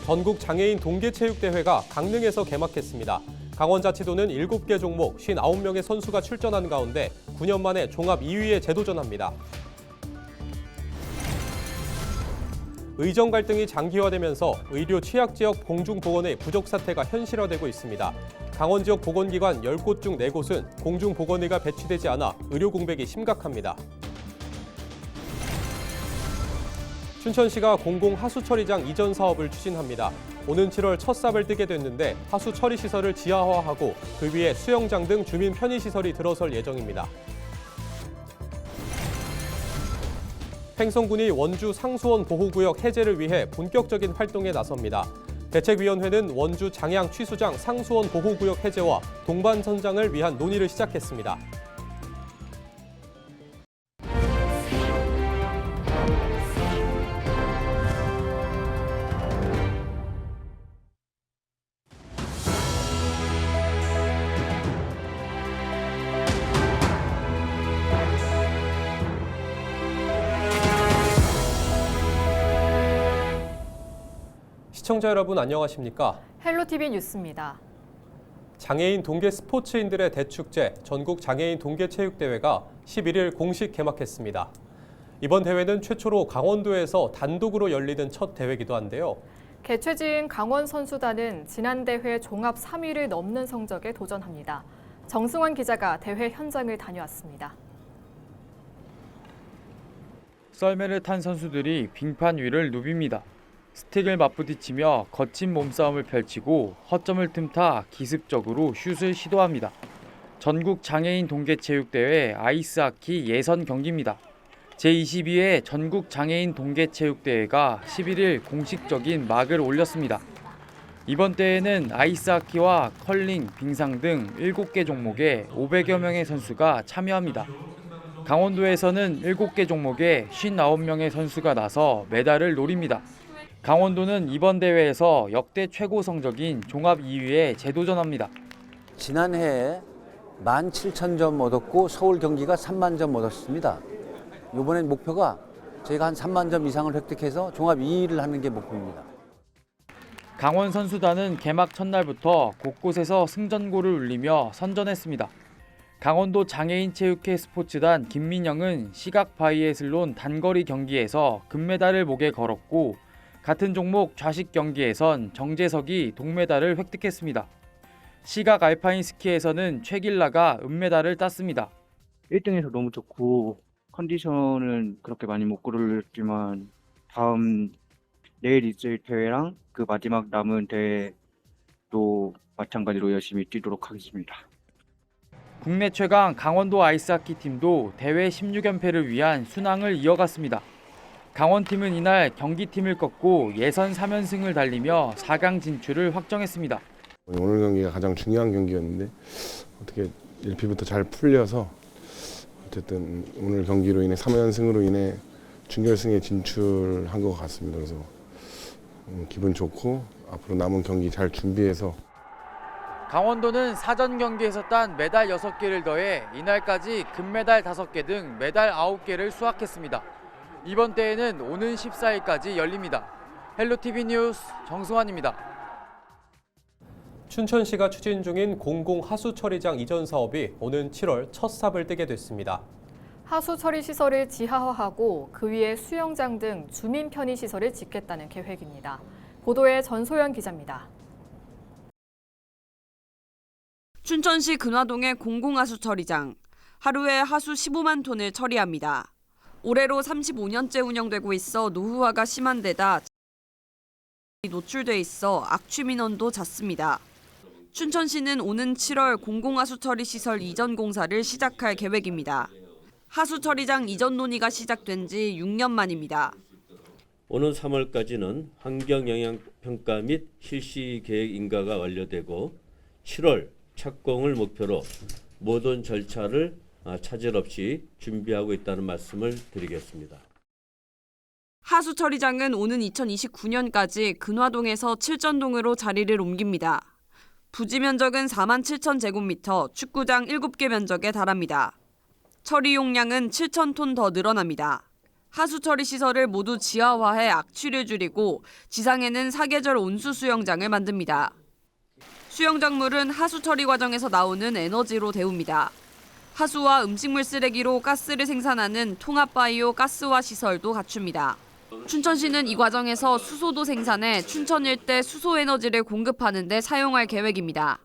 전국 장애인 동계체육대회가 강릉에서 개막했습니다. 강원자치도는 7개 종목 59명의 선수가 출전한 가운데 9년 만에 종합 2위에 재도전합니다. 의정 갈등이 장기화되면서 의료 취약지역 공중보건의 부족 사태가 현실화되고 있습니다. 강원 지역 보건기관 10곳 중 4곳은 공중보건의가 배치되지 않아 의료 공백이 심각합니다. 춘천시가 공공 하수처리장 이전 사업을 추진합니다. 오는 7월 첫 삽을 뜨게 됐는데 하수처리시설을 지하화하고 그 위에 수영장 등 주민 편의시설이 들어설 예정입니다. 횡성군이 원주 상수원 보호구역 해제를 위해 본격적인 활동에 나섭니다. 대책위원회는 원주 장양 취수장 상수원 보호구역 해제와 동반선장을 위한 논의를 시작했습니다. 시청자 여러분 안녕하십니까? 헬로티비 뉴스입니다. 장애인 동계 스포츠인들의 대축제 전국 장애인 동계체육대회가 11일 공식 개막했습니다. 이번 대회는 최초로 강원도에서 단독으로 열리는 첫 대회이기도 한데요. 개최지인 강원 선수단은 지난 대회 종합 3위를 넘는 성적에 도전합니다. 정승환 기자가 대회 현장을 다녀왔습니다. 썰매를 탄 선수들이 빙판 위를 누빕니다. 스틱을 맞부딪히며 거친 몸싸움을 펼치고 허점을 틈타 기습적으로 슛을 시도합니다. 전국 장애인 동계체육대회 아이스하키 예선 경기입니다. 제22회 전국 장애인 동계체육대회가 11일 공식적인 막을 올렸습니다. 이번 대회는 아이스하키와 컬링, 빙상 등 7개 종목에 500여 명의 선수가 참여합니다. 강원도에서는 7개 종목에 59명의 선수가 나서 메달을 노립니다. 강원도는 이번 대회에서 역대 최고 성적인 종합 2위에 재도전합니다. 지난해에 17,000점 얻었고 서울 경기가 3만 점 얻었습니다. 이번엔 목표가 저희가 한 3만 점 이상을 획득해서 종합 2위를 하는 게 목표입니다. 강원 선수단은 개막 첫날부터 곳곳에서 승전고를 울리며 선전했습니다. 강원도 장애인 체육회 스포츠단 김민영은 시각 바이애슬론 단거리 경기에서 금메달을 목에 걸었고 같은 종목 좌식 경기에선 정재석이 동메달을 획득했습니다. 시각 알파인 스키에서는 최길라가 은메달을 땄습니다. 1등에서 너무 좋고 컨디션은 그렇게 많이 못 고르지만 다음 내일 있을 대회랑 그 마지막 남은 대회도 마찬가지로 열심히 뛰도록 하겠습니다. 국내 최강 강원도 아이스하키 팀도 대회 16연패를 위한 순항을 이어갔습니다. 강원팀은 이날 경기팀을 꺾고 예선 3연승을 달리며 4강 진출을 확정했습니다. 오늘 경기가 가장 중요한 경기였는데 어떻게 1피부터 잘 풀려서 어쨌든 오늘 경기로 인해 3연승으로 인해 준결승에 진출한 것 같습니다. 그래서 기분 좋고 앞으로 남은 경기 잘 준비해서 강원도는 사전 경기에서 딴 메달 6개를 더해 이날까지 금메달 5개 등 메달 9개를 수확했습니다. 이번 대회는 오는 14일까지 열립니다. 헬로티비 뉴스 정승환입니다. 춘천시가 추진 중인 공공 하수처리장 이전 사업이 오는 7월 첫 삽을 뜨게 됐습니다. 하수처리 시설을 지하화하고 그 위에 수영장 등 주민 편의 시설을 짓겠다는 계획입니다. 보도에 전소연 기자입니다. 춘천시 근화동의 공공하수처리장. 하루에 하수 15만 톤을 처리합니다. 올해로 35년째 운영되고 있어 노후화가 심한 데다 노출돼 있어 악취 민원도 잦습니다. 춘천시는 오는 7월 공공하수처리 시설 이전 공사를 시작할 계획입니다. 하수처리장 이전 논의가 시작된 지 6년 만입니다. 오는 3월까지는 환경영향평가 및 실시 계획 인가가 완료되고 7월 착공을 목표로 모든 절차를 차질 없이 준비하고 있다는 말씀을 드리겠습니다. 하수처리장은 오는 2029년까지 근화동에서 칠전동으로 자리를 옮깁니다. 부지 면적은 4만 7천 제곱미터, 축구장 7개 면적에 달합니다. 처리 용량은 7천 톤 더 늘어납니다. 하수 처리 시설을 모두 지하화해 악취를 줄이고 지상에는 사계절 온수 수영장을 만듭니다. 수영장물은 하수 처리 과정에서 나오는 에너지로 데웁니다. 하수와 음식물 쓰레기로 가스를 생산하는 통합 바이오 가스화 시설도 갖춥니다. 춘천시는 이 과정에서 수소도 생산해 춘천 일대 수소 에너지를 공급하는 데 사용할 계획입니다.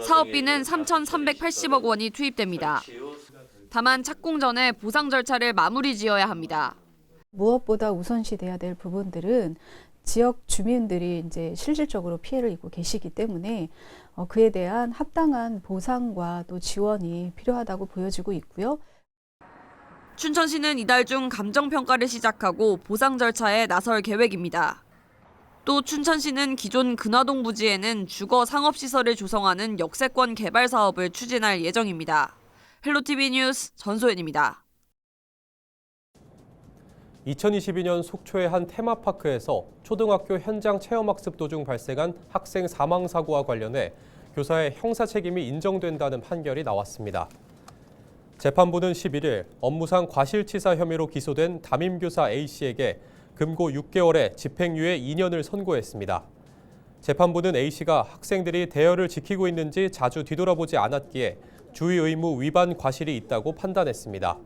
사업비는 3,380억 원이 투입됩니다. 다만 착공 전에 보상 절차를 마무리 지어야 합니다. 무엇보다 우선시돼야 될 부분들은 지역 주민들이 이제 실질적으로 피해를 입고 계시기 때문에 그에 대한 합당한 보상과 또 지원이 필요하다고 보여지고 있고요. 춘천시는 이달 중 감정평가를 시작하고 보상 절차에 나설 계획입니다. 또 춘천시는 기존 근화동 부지에는 주거 상업시설을 조성하는 역세권 개발 사업을 추진할 예정입니다. 헬로티비 뉴스 전소연입니다. 2022년 속초의 한 테마파크에서 초등학교 현장 체험학습 도중 발생한 학생 사망 사고와 관련해 교사의 형사 책임이 인정된다는 판결이 나왔습니다. 재판부는 11일 업무상 과실치사 혐의로 기소된 담임교사 A씨에게 금고 6개월에 집행유예 2년을 선고했습니다. 재판부는 A씨가 학생들이 대여를 지키고 있는지 자주 뒤돌아보지 않았기에 주의 의무 위반 과실이 있다고 판단했습니다.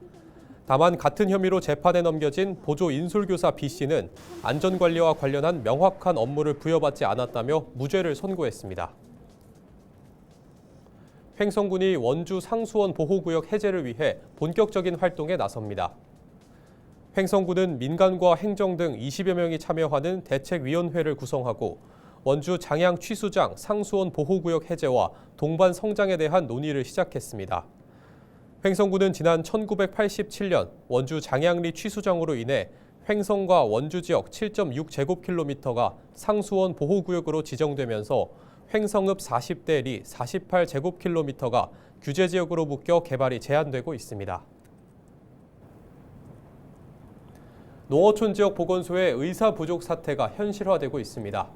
다만 같은 혐의로 재판에 넘겨진 보조 인솔교사 B씨는 안전관리와 관련한 명확한 업무를 부여받지 않았다며 무죄를 선고했습니다. 횡성군이 원주 상수원 보호구역 해제를 위해 본격적인 활동에 나섭니다. 횡성군은 민간과 행정 등 20여 명이 참여하는 대책위원회를 구성하고 원주 장양 취수장 상수원 보호구역 해제와 동반 성장에 대한 논의를 시작했습니다. 횡성군은 지난 1987년 원주 장양리 취수장으로 인해 횡성과 원주 지역 7.6제곱킬로미터가 상수원 보호구역으로 지정되면서 횡성읍 40대 리 48제곱킬로미터가 규제지역으로 묶여 개발이 제한되고 있습니다. 농어촌 지역 보건소의 의사 부족 사태가 현실화되고 있습니다.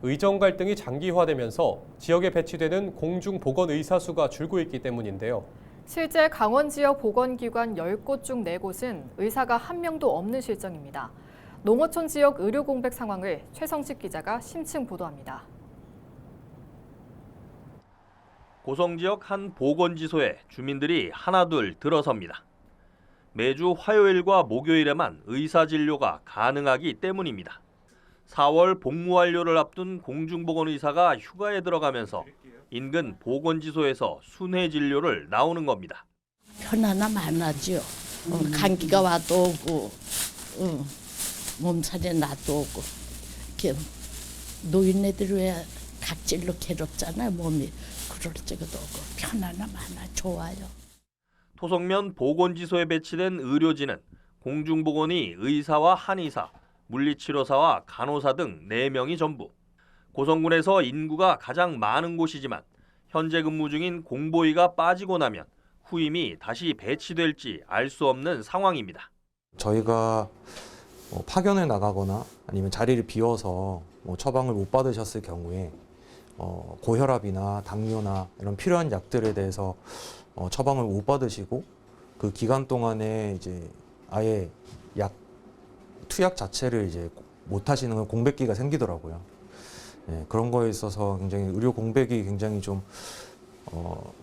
의정 갈등이 장기화되면서 지역에 배치되는 공중 보건 의사 수가 줄고 있기 때문인데요. 실제 강원 지역 보건기관 10곳 중 4곳은 의사가 한 명도 없는 실정입니다. 농어촌 지역 의료 공백 상황을 최성식 기자가 심층 보도합니다. 고성 지역 한 보건지소에 주민들이 하나둘 들어섭니다. 매주 화요일과 목요일에만 의사 진료가 가능하기 때문입니다. 4월 복무 완료를 앞둔 공중보건의사가 휴가에 들어가면서 인근 보건지소에서 순회 진료를 나오는 겁니다. 편안함 많아지요. 감기가 와도 오고, 몸살이 나도 오고. 이렇게 노인네들 왜 각질로 괴롭잖아요, 몸이. 그럴 적도 오고 편안함 많아 좋아요. 토성면 보건지소에 배치된 의료진은 공중보건의 의사와 한의사, 물리치료사와 간호사 등 4명이 전부. 고성군에서 인구가 가장 많은 곳이지만 현재 근무 중인 공보의가 빠지고 나면 후임이 다시 배치될지 알 수 없는 상황입니다. 저희가 파견을 나가거나 아니면 자리를 비워서 처방을 못 받으셨을 경우에 고혈압이나 당뇨나 이런 필요한 약들에 대해서 처방을 못 받으시고 그 기간 동안에 이제 아예 투약 자체를 이제 못 하시는 공백기가 생기더라고요. 네, 그런 거에 있어서 굉장히 의료 공백이 굉장히 좀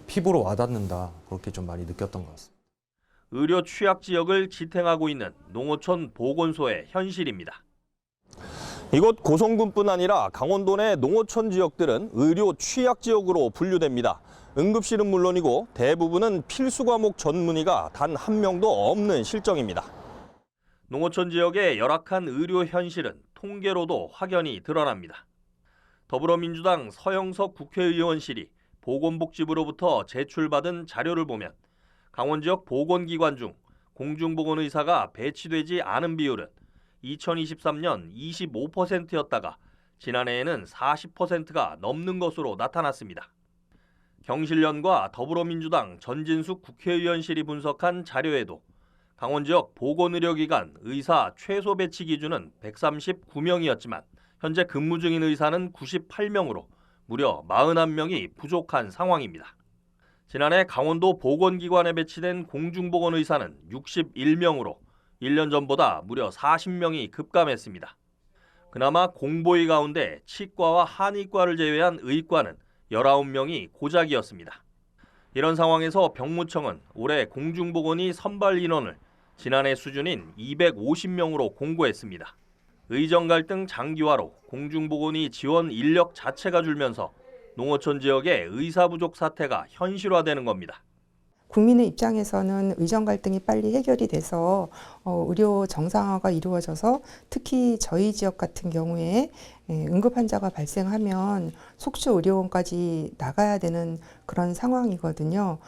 피부로 와닿는다 그렇게 좀 많이 느꼈던 것 같습니다. 의료 취약 지역을 지탱하고 있는 농어촌 보건소의 현실입니다. 이곳 고성군뿐 아니라 강원도 내 농어촌 지역들은 의료 취약 지역으로 분류됩니다. 응급실은 물론이고 대부분은 필수 과목 전문의가 단 한 명도 없는 실정입니다. 농어촌 지역의 열악한 의료 현실은 통계로도 확연히 드러납니다. 더불어민주당 서영석 국회의원실이 보건복지부로부터 제출받은 자료를 보면 강원 지역 보건기관 중 공중보건의사가 배치되지 않은 비율은 2023년 25%였다가 지난해에는 40%가 넘는 것으로 나타났습니다. 경실련과 더불어민주당 전진숙 국회의원실이 분석한 자료에도 강원 지역 보건의료기관 의사 최소 배치 기준은 139명이었지만 현재 근무 중인 의사는 98명으로 무려 41명이 부족한 상황입니다. 지난해 강원도 보건기관에 배치된 공중보건의사는 61명으로 1년 전보다 무려 40명이 급감했습니다. 그나마 공보의 가운데 치과와 한의과를 제외한 의과는 19명이 고작이었습니다. 이런 상황에서 병무청은 올해 공중보건의 선발 인원을 지난해 수준인 250명으로 공고했습니다. 의정 갈등 장기화로 공중보건의 지원 인력 자체가 줄면서 농어촌 지역의 의사 부족 사태가 현실화되는 겁니다. 국민의 입장에서는 의정 갈등이 빨리 해결이 돼서 의료 정상화가 이루어져서 특히 저희 지역 같은 경우에 응급 환자가 발생하면 속초 의료원까지 나가야 되는 그런 상황이거든요.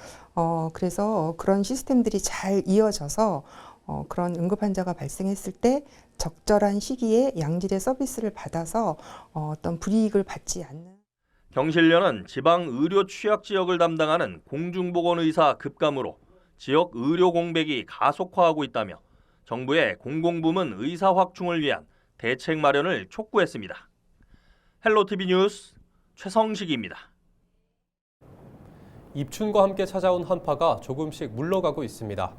그래서 그런 시스템들이 잘 이어져서 그런 응급 환자가 발생했을 때 적절한 시기에 양질의 서비스를 받아서 어떤 불이익을 받지 않는. 경실련은 지방 의료 취약 지역을 담당하는 공중보건의사 급감으로 지역 의료 공백이 가속화하고 있다며 정부의 공공부문 의사 확충을 위한 대책 마련을 촉구했습니다. 헬로티비 뉴스 최성식입니다. 입춘과 함께 찾아온 한파가 조금씩 물러가고 있습니다.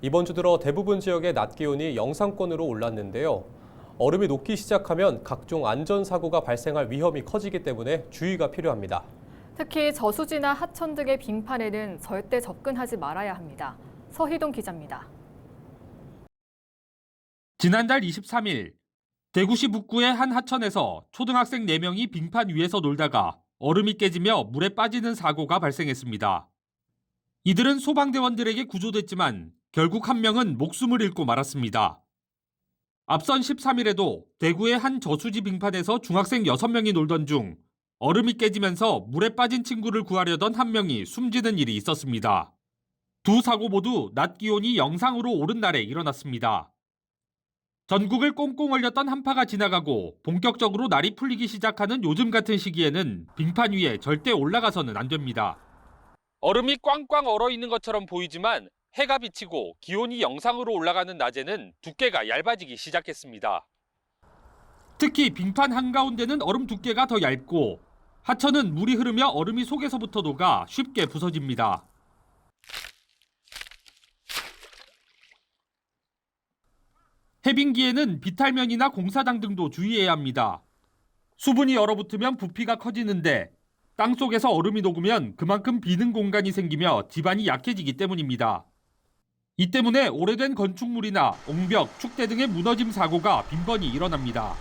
이번 주 들어 대부분 지역의 낮 기온이 영상권으로 올랐는데요. 얼음이 녹기 시작하면 각종 안전사고가 발생할 위험이 커지기 때문에 주의가 필요합니다. 특히 저수지나 하천 등의 빙판에는 절대 접근하지 말아야 합니다. 서희동 기자입니다. 지난달 23일 대구시 북구의 한 하천에서 초등학생 4명이 빙판 위에서 놀다가 얼음이 깨지며 물에 빠지는 사고가 발생했습니다. 이들은 소방대원들에게 구조됐지만 결국 한 명은 목숨을 잃고 말았습니다. 앞선 13일에도 대구의 한 저수지 빙판에서 중학생 6명이 놀던 중 얼음이 깨지면서 물에 빠진 친구를 구하려던 한 명이 숨지는 일이 있었습니다. 두 사고 모두 낮 기온이 영상으로 오른 날에 일어났습니다. 전국을 꽁꽁 얼렸던 한파가 지나가고 본격적으로 날이 풀리기 시작하는 요즘 같은 시기에는 빙판 위에 절대 올라가서는 안 됩니다. 얼음이 꽝꽝 얼어 있는 것처럼 보이지만 해가 비치고 기온이 영상으로 올라가는 낮에는 두께가 얇아지기 시작했습니다. 특히 빙판 한가운데는 얼음 두께가 더 얇고 하천은 물이 흐르며 얼음이 속에서부터 녹아 쉽게 부서집니다. 해빙기에는 비탈면이나 공사당 등도 주의해야 합니다. 수분이 얼어붙으면 부피가 커지는데 땅속에서 얼음이 녹으면 그만큼 비는 공간이 생기며 지반이 약해지기 때문입니다. 이 때문에 오래된 건축물이나 옹벽, 축대 등의 무너짐 사고가 빈번히 일어납니다.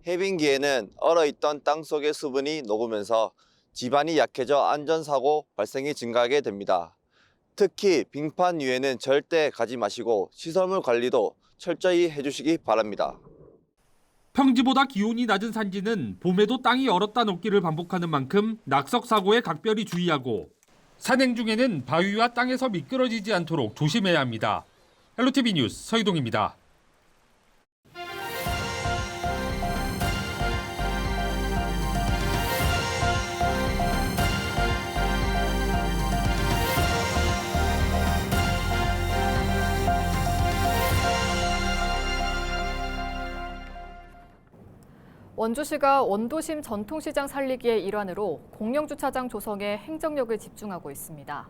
해빙기에는 얼어있던 땅속의 수분이 녹으면서 지반이 약해져 안전사고 발생이 증가하게 됩니다. 특히 빙판 위에는 절대 가지 마시고 시설물 관리도 철저히 해주시기 바랍니다. 평지보다 기온이 낮은 산지는 봄에도 땅이 얼었다 녹기를 반복하는 만큼 낙석 사고에 각별히 주의하고 산행 중에는 바위와 땅에서 미끄러지지 않도록 조심해야 합니다. 헬로티비 뉴스 서희동입니다. 원주시가 원도심 전통시장 살리기의 일환으로 공영주차장 조성에 행정력을 집중하고 있습니다.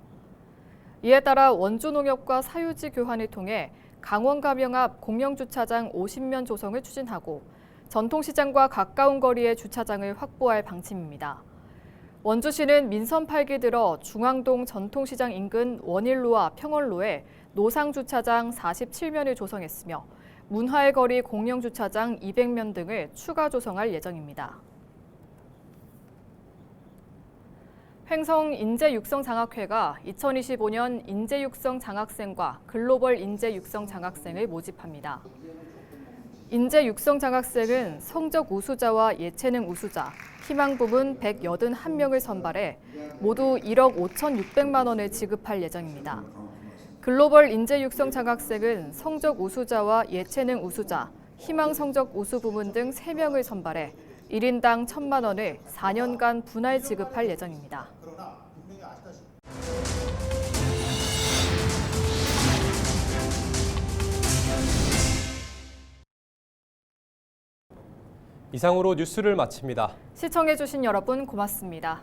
이에 따라 원주농협과 사유지 교환을 통해 강원가명 앞 공영주차장 50면 조성을 추진하고 전통시장과 가까운 거리의 주차장을 확보할 방침입니다. 원주시는 민선 8기 들어 중앙동 전통시장 인근 원일로와 평원로에 노상주차장 47면을 조성했으며 문화의 거리 공영주차장 200면 등을 추가 조성할 예정입니다. 횡성 인재육성장학회가 2025년 인재육성 장학생과 글로벌 인재육성 장학생을 모집합니다. 인재육성 장학생은 성적 우수자와 예체능 우수자, 희망 부문 181명을 선발해 모두 1억 5,600만 원을 지급할 예정입니다. 글로벌 인재 육성 장학생은 성적 우수자와 예체능 우수자, 희망 성적 우수 부문 등 3명을 선발해 1인당 1,000만 원을 4년간 분할 지급할 예정입니다. 이상으로 뉴스를 마칩니다. 시청해주신 여러분 고맙습니다.